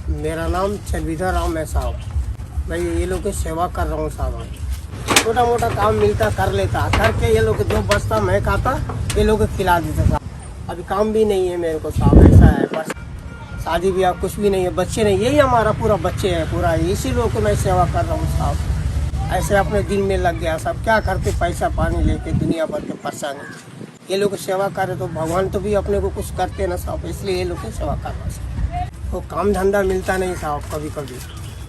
मेरा नाम चलविधा राम है साहब। मैं ये लोग की सेवा कर रहा हूँ साहब। छोटा मोटा काम मिलता कर लेता, करके ये लोग जो बचता मैं खाता, ये लोग को खिला देता साहब। अभी काम भी नहीं है मेरे को साहब, ऐसा है बस। शादी ब्याह कुछ भी नहीं है, बच्चे नहीं, यही हमारा पूरा बच्चे है पूरा, इसी लोग को मैं सेवा कर रहा हूँ साहब। ऐसे अपने दिल में लग गया साहब, क्या करते पैसा पानी लेके दुनिया भर के परेशानी। ये लोग सेवा करे तो भगवान तो भी अपने को कुछ करते ना साहब, इसलिए ये लोग की सेवा कर रहा साहब। तो काम धंधा मिलता नहीं साहब, कभी कभी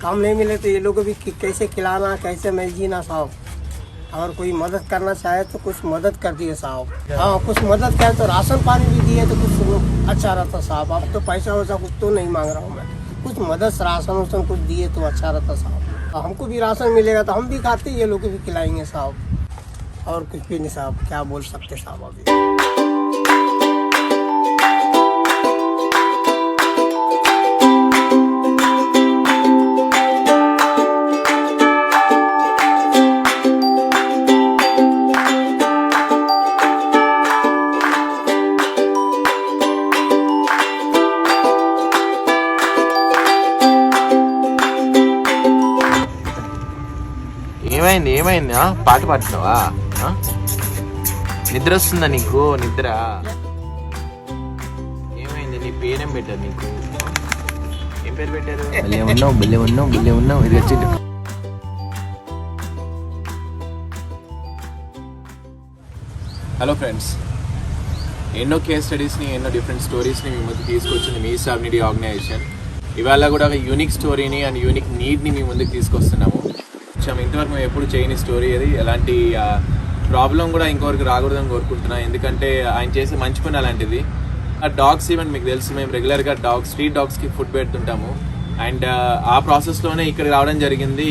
काम नहीं मिले तो ये लोग को भी कैसे खिलाना, कैसे मैं जीना साहब। अगर कोई मदद करना चाहे तो कुछ मदद कर दिए साहब। हाँ, कुछ मदद करे तो राशन पानी भी दिए तो कुछ अच्छा रहता साहब। अब तो पैसा वैसा कुछ तो नहीं मांग रहा हूँ मैं, कुछ मदद राशन वासन कुछ दिए तो अच्छा रहता साहब। हमको भी राशन मिलेगा तो हम भी खाते, ये लोग को भी खिलाएंगे साहब। और कुछ भी नहीं साहब, क्या बोल सकते साहब अभी। ఏమైంది ఏమైంది పాట పాడుతున్నావా? నిద్ర వస్తుందా నీకు? నిద్ర ఏమైంది? నీ పేరేం పెట్టారు నీకు? ఏం పేరు పెట్టారు? బల్లే ఉన్నావు ఇది వచ్చి. హలో ఫ్రెండ్స్, ఎన్నో కేస్ స్టడీస్ని, ఎన్నో డిఫరెంట్ స్టోరీస్ని మీ ముందుకు తీసుకొచ్చింది మీ సాబ్నిటీ ఆర్గనైజేషన్. ఇవాళ కూడా ఒక యూనిక్ స్టోరీని అండ్ యూనిక్ నీడ్ని మీ ముందుకు తీసుకొస్తున్నాము. ఇంతవరకు మేము ఎప్పుడు చేయని స్టోరీ అది. ఎలాంటి ప్రాబ్లం కూడా ఇంకొకరికి రాకూడదని కోరుకుంటున్నాను, ఎందుకంటే ఆయన చేసే మంచి పని అలాంటిది. ఆ డాగ్స్ ఈవెంట్ మీకు తెలుసు, మేము రెగ్యులర్గా స్ట్రీట్ డాగ్స్కి ఫుడ్ పెడుతుంటాము. అండ్ ఆ ప్రాసెస్లోనే ఇక్కడ రావడం జరిగింది.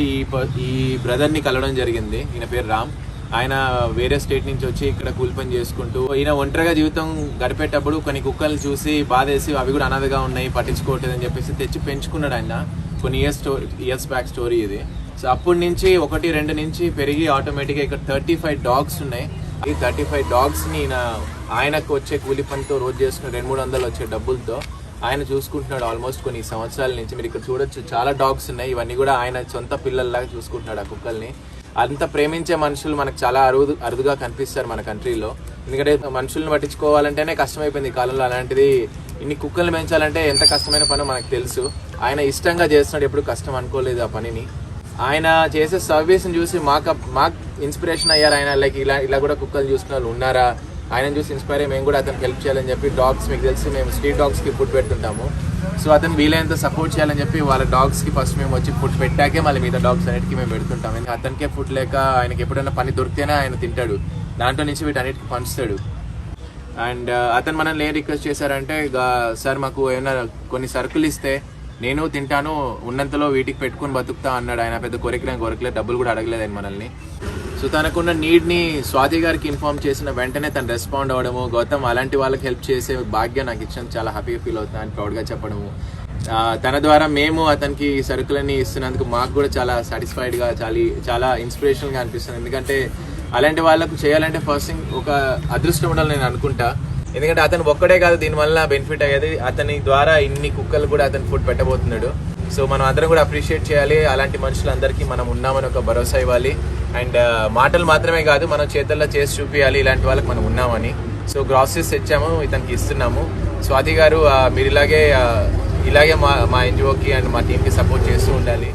ఈ బ్రదర్ని కలవడం జరిగింది. ఈయన పేరు రామ్. ఆయన వేరే స్టేట్ నుంచి వచ్చి ఇక్కడ కూలి పని చేసుకుంటూ, ఈయన ఒంటరిగా జీవితం గడిపేటప్పుడు కొన్ని కుక్కలు చూసి బాధేసి అవి కూడా అనాథగా ఉన్నాయి, పట్టించుకోవట్లేదని చెప్పేసి తెచ్చి పెంచుకున్నాడు ఆయన. కొన్ని ఇయర్స్ బ్యాక్ స్టోరీ ఇది. సో అప్పటి నుంచి 1-2 నుంచి పెరిగి ఆటోమేటిక్గా ఇక్కడ 35 డాగ్స్ ఉన్నాయి. ఈ 35 డాగ్స్ని ఆయనకు వచ్చే కూలి పనితో రోజు చేసుకున్న 200-300 వచ్చే డబ్బులతో ఆయన చూసుకుంటున్నాడు ఆల్మోస్ట్ కొన్ని సంవత్సరాల నుంచి. మీరు ఇక్కడ చూడొచ్చు, చాలా డాగ్స్ ఉన్నాయి. ఇవన్నీ కూడా ఆయన సొంత పిల్లల్లాగా చూసుకుంటున్నాడు ఆ కుక్కల్ని. అంత ప్రేమించే మనుషులు మనకు చాలా అరుదుగా కనిపిస్తారు మన కంట్రీలో. ఎందుకంటే మనుషుల్ని పట్టించుకోవాలంటేనే కష్టమైపోయింది ఈ కాలంలో. అలాంటిది ఇన్ని కుక్కల్ని పెంచాలంటే ఎంత కష్టమైన పని మనకు తెలుసు. ఆయన ఇష్టంగా చేస్తున్నాడు, ఎప్పుడు కష్టం అనుకోలేదు ఆ పనిని. ఆయన చేసే సర్వీస్ని చూసి మాకు ఇన్స్పిరేషన్ అయ్యారు. ఆయన లైక్ ఇలా కూడా కుక్కలు చూసుకున్న వాళ్ళు ఉన్నారా, ఆయన చూసి ఇన్స్పైర్ అయ్యి మేము కూడా అతనికి హెల్ప్ చేయాలని చెప్పి డాగ్స్, మీకు తెలిసి మేము స్ట్రీట్ డాగ్స్కి ఫుడ్ పెడుతుంటాము. సో అతను వీలైనంత సపోర్ట్ చేయాలని చెప్పి వాళ్ళ డాగ్స్కి ఫస్ట్ మేము వచ్చి ఫుడ్ పెట్టాకే మళ్ళీ మిగతా డాగ్స్ అన్నిటికీ మేము పెడుతుంటాం. అతనికే ఫుడ్ లేక ఆయనకి ఎప్పుడైనా పని దొరికితేనే ఆయన తింటాడు, దాంట్లో నుంచి వీటన్నిటికీ పంచుతాడు. అండ్ అతను మనల్ని ఏం రిక్వెస్ట్ చేశారంటే, సార్ మాకు ఏమైనా కొన్ని సరుకులు ఇస్తే నేను తింటాను, ఉన్నంతలో వీటికి పెట్టుకుని బతుకుతా అన్నాడు. ఆయన పెద్ద కోరికలేదు, డబ్బులు కూడా అడగలేదు ఆయన మనల్ని. సో తనకున్న నీడ్ని స్వాతి గారికి ఇన్ఫార్మ్ చేసిన వెంటనే తను రెస్పాండ్ అవ్వడము, గౌతమ్ అలాంటి వాళ్ళకి హెల్ప్ చేసే భాగ్యం నాకు ఇచ్చాను, చాలా హ్యాపీగా ఫీల్ అవుతున్నాను ప్రౌడ్గా చెప్పడము. తన ద్వారా మేము అతనికి సరుకులన్నీ ఇస్తున్నందుకు మాకు కూడా చాలా సాటిస్ఫైడ్గా, చాలా ఇన్స్పిరేషన్గా అనిపిస్తుంది. ఎందుకంటే అలాంటి వాళ్ళకు చేయాలంటే ఫస్ట్ థింగ్ ఒక అదృష్టం ఉండాలని నేను అనుకుంటా. ఎందుకంటే అతను ఒక్కడే కాదు దీనివల్ల బెనిఫిట్ అయ్యేది, అతని ద్వారా ఇన్ని కుక్కలు కూడా అతను ఫుడ్ పెట్టబోతున్నాడు. సో మనం అందరం కూడా అప్రిషియేట్ చేయాలి. అలాంటి మనుషులందరికీ మనం ఉన్నామని ఒక భరోసా ఇవ్వాలి. అండ్ మాటలు మాత్రమే కాదు, మనం చేతుల్లో చేసి చూపించాలి ఇలాంటి వాళ్ళకి మనం ఉన్నామని. సో గ్రాసరీస్ తెచ్చాము, ఇతనికి ఇస్తున్నాము. స్వాతి గారు మీరు ఇలాగే మా ఎన్జిఓకి అండ్ మా టీంకి సపోర్ట్ చేస్తూ ఉండాలి.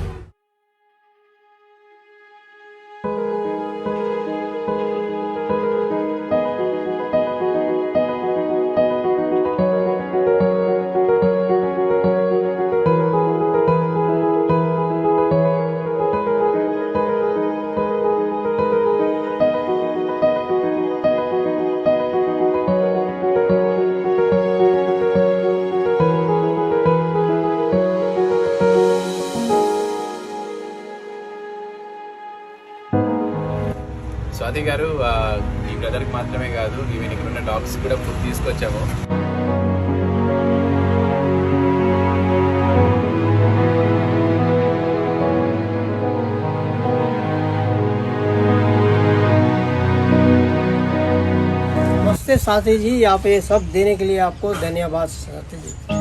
స్వాతి గారు ఈ బ్రదర్కి మాత్రమే కాదు, ఈవెన్ ఇక్కడ ఉన్న డాగ్స్ కూడా ఫుడ్ తీసుకొచ్చాము. नमस्ते साथी जी, आप ये सब देने के लिए आपको धन्यवाद साथी जी।